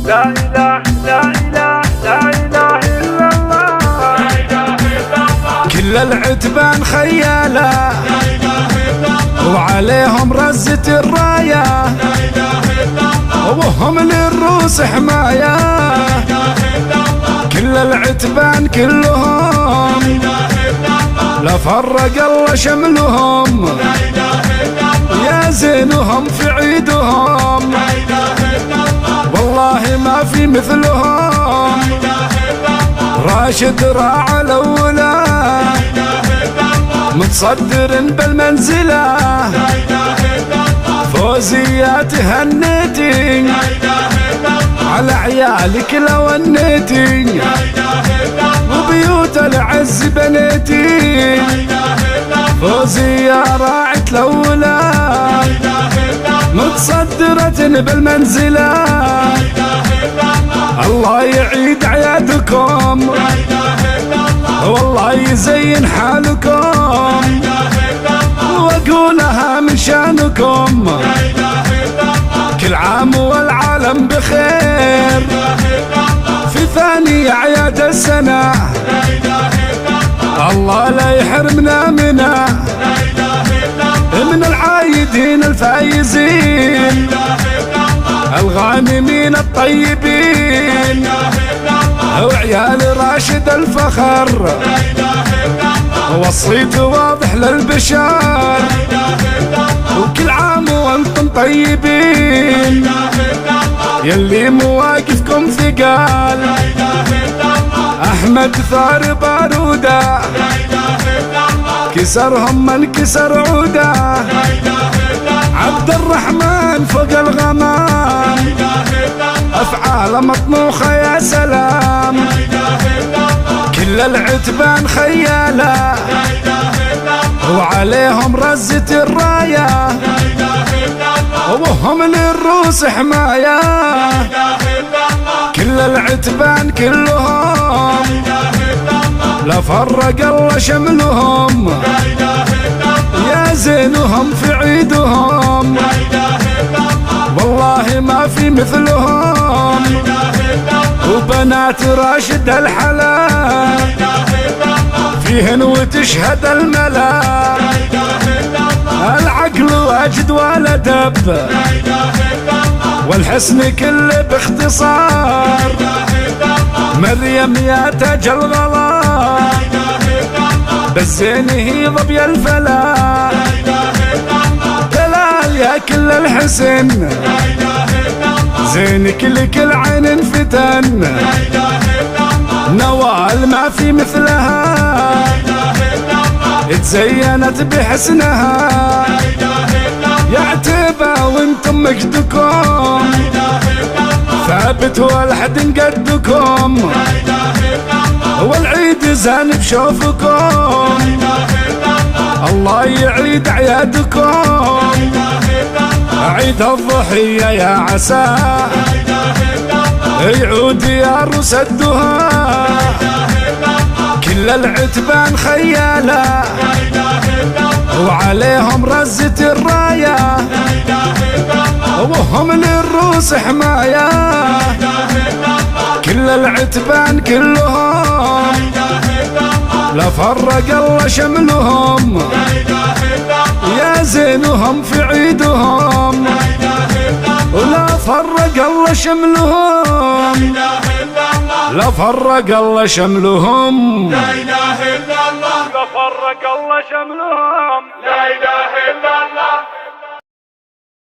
لا إله لا إله لا إله إلا الله، لا إله إلا الله. كل العتبان خيالة، لا إله إلا الله. وعليهم رزة الراية، لا إله إلا الله. وهم للروس حماية، لا إله إلا الله. كل العتبان كلهم، لا إله إلا الله. لا فرق الله شملهم، لا إله إلا الله. يا زينهم في عيدهم، لا إله إلا الله. والله ما في مثلهم، لا إله إلا الله. راشد راعى الأولى، لا إله إلا الله. متصدر بالمنزلة، لا إله إلا الله. فوزية تهنيتي، لا إله إلا الله. على عيالك لو ونيتي، لا إله إلا الله. وبيوت العز بنيتي، لا إله إلا الله. فوزية راعت الأولى، لا إله إلا الله. متصدرة بالمنزلة، لا إله إلا الله. الله يعيد عيادكم، لا إله إلا الله. والله يزين حالكم، لا إله إلا الله. واقولها من شانكم، لا إله إلا الله. كل عام والعالم بخير، لا إله إلا الله. في ثاني أعياد السنة، لا إله إلا الله. الله لا يحرمنا منها، لا إله إلا الله. من العايدين الفايزين، لا إله إلا الله. الغانمين الطيبين، لا إله إلا الله. وعيال راشد الفخر، لا إله إلا الله. وصيت واضح للبشر، لا إله إلا الله. وكل عام وانتم طيبين، لا إله إلا الله. يلي مواقفكم ثقال، لا إله إلا الله. أحمد ثار بارودة، لا إله إلا الله. كسرهم من كسر عوده، لا إله إلا الله. عبد الرحمن فوق الغمام، لا إله إلا الله. أفعال مطموخة يا سلام، لا إله إلا الله. كل العتبان خيالة، لا إله إلا الله. وعليهم رزة الراية، لا إله إلا الله. وهم للروس حماية، لا إله إلا الله. كل العتبان كلهم، لا إله إلا الله. لا فرق الله شملهم، لا إله إلا الله. يا زينهم في عيدهم، لا إله إلا الله. والله ما في مثلهم، لا إله إلا الله. وبنات راشد الحلال، لا إله إلا الله. فيهن وتشهد الملا، لا إله إلا الله. العقل واجد والأدب، لا إله إلا الله. والحسن كله باختصار، لا إله إلا الله. مريم يا تاج الغلا، لا إله إلا الله. بالزين هي ظبي الفلا، لا إله إلا الله. دلال يا كل الحسن، لا إله إلا الله. زينك لكل عين انفتن، لا إله إلا الله. نوال ما في مثلها، لا إله إلا الله. تزينت بحسنها، لا إله إلا الله. يا عتيبة وانتم مجدكم، لا إله إلا الله. ثابت والحد قدكم، لا إله إلا الله. والعيد زان بشوفكم، لا إله إلا الله. الله يعيد عيادكم، لا إله إلا الله. عيد الضحية يا عسى، لا إله إلا الله. يعود يا روس الدهى، لا إله إلا الله. كل العتبان خيالة، لا إله إلا الله. وعليهم رزة الراية، لا إله إلا الله. وهم للروس حماية، لا إله إلا الله. كل العتبان كلهم، لا إله إلا الله. لا فرق الله شملهم، لا إله إلا الله. يا زينهم في عيدهم، لا إله إلا الله. ولا فرق الله شملهم، لا إله إلا الله. لا فرق الله شملهم، لا إله إلا الله. لا فرق الله شملهم.